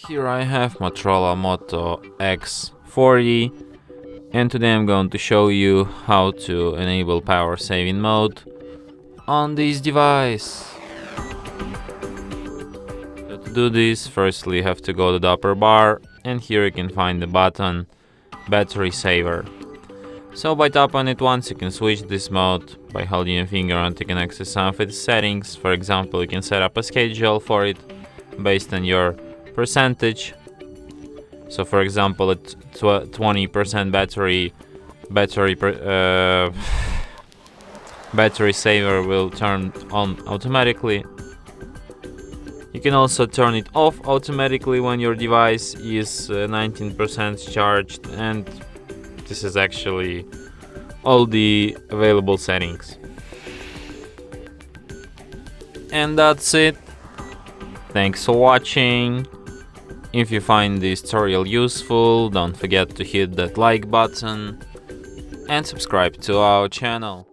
Here I have Motorola Moto X40, and today I'm going to show you how to enable power saving mode on this device. So to do this, firstly you have to go to the upper bar, and here you can find the button Battery Saver. So by tapping on it once, you can switch this mode. By holding your finger on it, you can access some of its settings. For example, you can set up a schedule for it based on your percentage. So for example, at 20% battery saver will turn on automatically. You can also turn it off automatically when your device is 19% charged, and this is actually all the available settings. And that's it. Thanks for watching. If you find this tutorial useful, don't forget to hit that like button and subscribe to our channel.